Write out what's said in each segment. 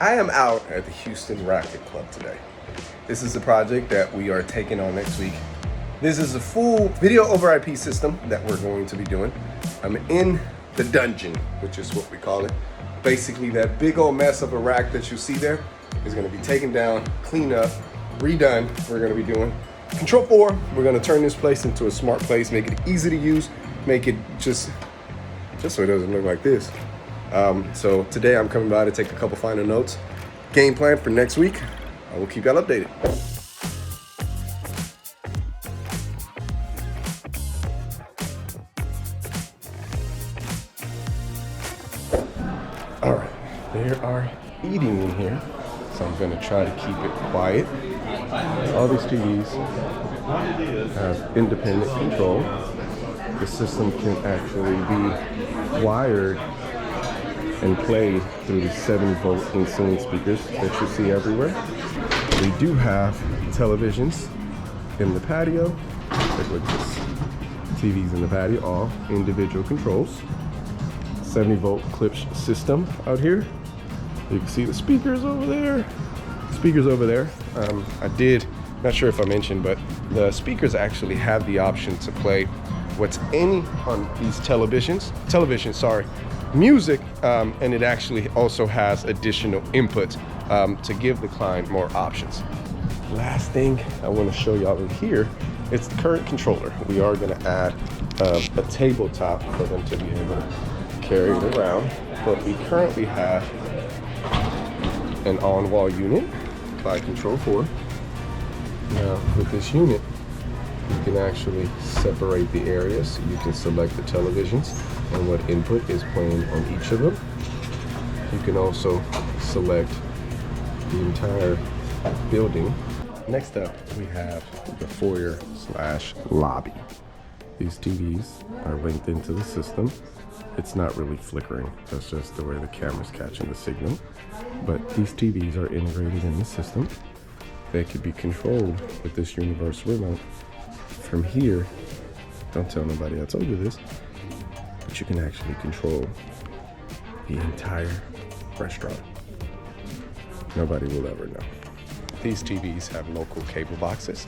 I am out at the Houston Racquet Club today. This is a project that we are taking on next week. This is a full video over IP system that we're going to be doing. I'm in the dungeon, which is what we call it. Basically, that big old mess of a rack that you see there is going to be taken down, cleaned up, redone. We're going to be doing Control 4. We're going to turn this place into a smart place, make it easy to use, make it just so it doesn't look like this. So today I'm coming by to take a couple final notes. Game plan for next week. I will keep y'all updated. All right, there are eating in here, so I'm gonna try to keep it quiet. All these TVs have independent control. The system can actually be wired and played through the 7-volt insulin speakers that you see everywhere. We do have televisions in the patio. Take a look at this. TVs in the patio, all individual controls. 70-volt Klipsch system out here. You can see the speakers over there. Not sure if I mentioned, but the speakers actually have the option to play what's any on these music, and it actually also has additional input to give the client more options. Last thing I want to show y'all in here, it's the current controller. We are going to add a tabletop for them to be able to carry it around, but we currently have an on-wall unit by Control 4. Now with this unit, you can actually separate the areas. So you can select the televisions and what input is playing on each of them. You can also select the entire building. Next up, we have the foyer/lobby. These TVs are linked into the system. It's not really flickering. That's just the way the camera's catching the signal. But these TVs are integrated in the system. They could be controlled with this universal remote. From here, don't tell nobody I told you this, but you can actually control the entire restaurant. Nobody will ever know. These TVs have local cable boxes,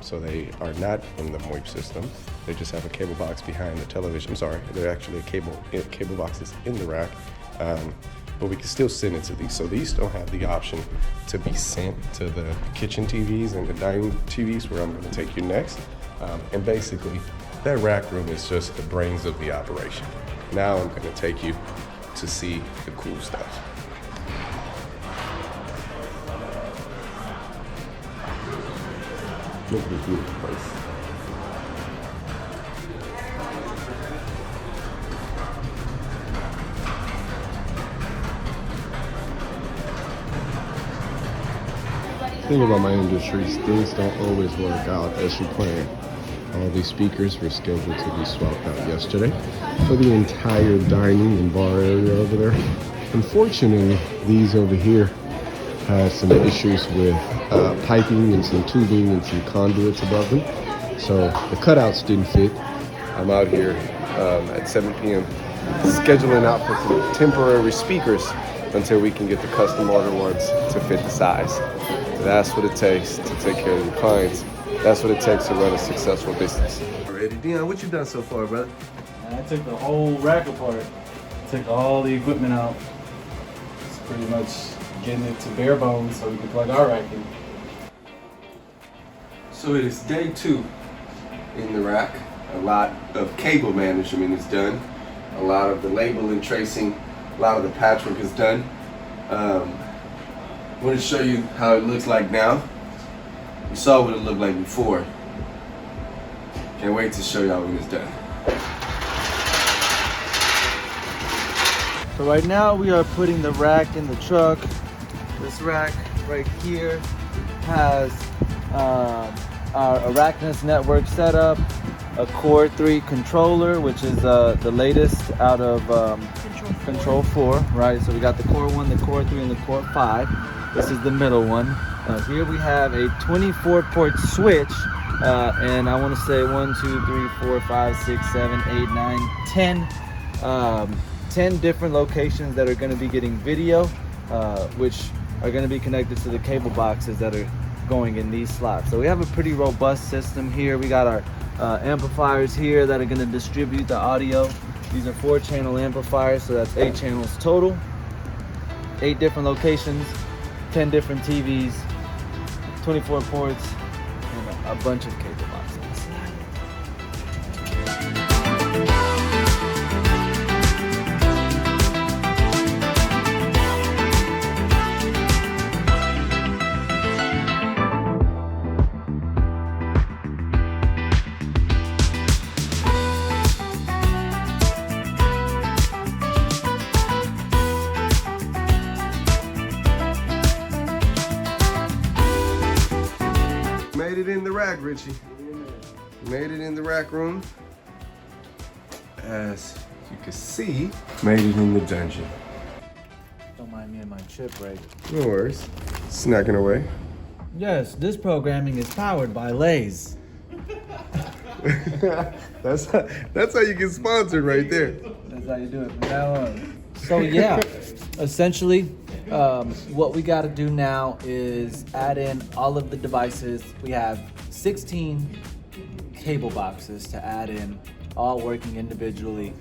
so they are not in the MOIP system. They just have a cable box behind the television. I'm sorry, they're actually cable boxes in the rack, but we can still send it to these. So these don't have the option to be sent to the kitchen TVs and the dining TVs where I'm going to take you next. And basically, that rack room is just the brains of the operation. Now I'm going to take you to see the cool stuff. Look at this beautiful place. The thing about my industry is things don't always work out as you plan. All these speakers were scheduled to be swapped out yesterday for the entire dining and bar area over there. Unfortunately, these over here had some issues with piping and some tubing and some conduits above them. So the cutouts didn't fit. I'm out here at 7 p.m. scheduling out for some temporary speakers until we can get the custom order ones to fit the size. That's what it takes to take care of your clients. That's what it takes to run a successful business. Alrighty, Dion, what you done so far, brother? I took the whole rack apart. Took all the equipment out. It's pretty much getting it to bare bones so we can plug our rack in. So it is day 2 in the rack. A lot of cable management is done. A lot of the labeling, tracing, a lot of the patchwork is done. I want to show you how it looks like now. You saw what it looked like before. Can't wait to show y'all when it's done. So right now we are putting the rack in the truck. This rack right here has our Arachnus network setup, a Core 3 controller, which is the latest out of Control 4, right? So we got the Core 1, the Core 3, and the Core 5. This is the middle one. Here we have a 24-port switch, and I want to say 1, 2, 3, 4, 5, 6, 7, 8, 9, 10 10 different locations that are going to be getting video. which are going to be connected to the cable boxes that are going in these slots. So we have a pretty robust system here. We got our amplifiers here that are going to distribute the audio. These are 4-channel amplifiers, so that's 8 channels total, 8 different locations, 10 different TVs, 24 ports, and a bunch of cable boxes. Made it in the rack, Richie. Made it in the rack room. As you can see, made it in the dungeon. Don't mind me and my chip break. No worries. Snacking away. Yes, this programming is powered by Lay's. That's how you get sponsored right there. That's how you do it from now on. So yeah, essentially, what we got to do now is add in all of the devices. We have 16 cable boxes to add in, all working individually.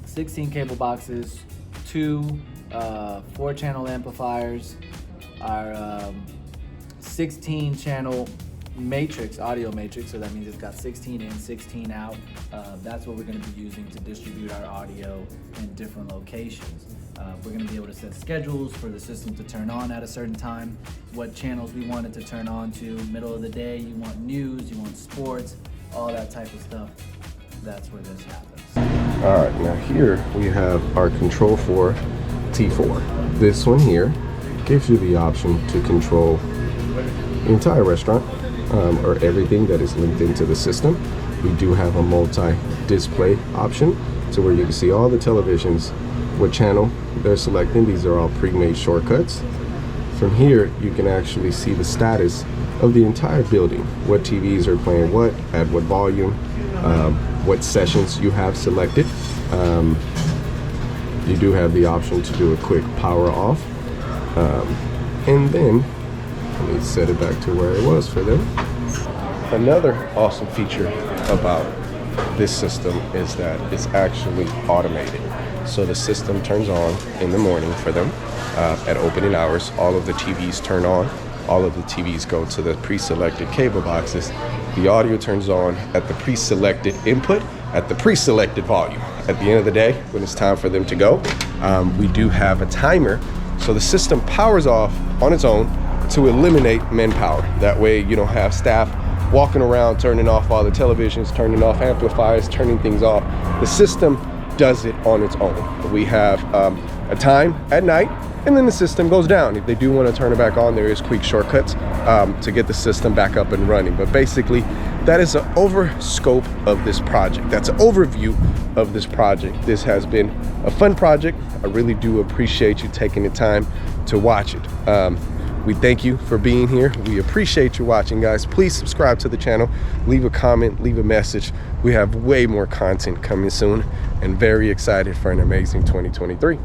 16 cable boxes, 2 4-channel amplifiers, our 16-channel matrix, audio matrix, so that means it's got 16 in, 16 out. That's what we're going to be using to distribute our audio in different locations. We're going to be able to set schedules for the system to turn on at a certain time, what channels we want it to turn on to, middle of the day, you want news, you want sports, all that type of stuff. That's where this happens. All right, now here we have our Control 4 T4. This one here gives you the option to control the entire restaurant or everything that is linked into the system. We do have a multi-display option to where you can see all the televisions, what channel they're selecting. These are all pre-made shortcuts. From here, you can actually see the status of the entire building, what TVs are playing what, at what volume, what sessions you have selected. You do have the option to do a quick power off. And then, let me set it back to where it was for them. Another awesome feature about this system is that it's actually automated. So the system turns on in the morning for them at opening hours. All of the TVs turn on. All of the TVs go to the pre-selected cable boxes. The audio turns on at the pre-selected input at the pre-selected volume. At the end of the day, when it's time for them to go, we do have a timer. So the system powers off on its own to eliminate manpower. That way you don't have staff walking around turning off all the televisions, turning off amplifiers, turning things off. The system does it on its own. We have a time at night, and then the system goes down. If they do want to turn it back on, there is quick shortcuts to get the system back up and running. But basically, that is an over scope of this project. That's an overview of this project. This has been a fun project. I really do appreciate you taking the time to watch it. We thank you for being here. We appreciate you watching, guys. Please subscribe to the channel, leave a comment, leave a message. We have way more content coming soon and very excited for an amazing 2023.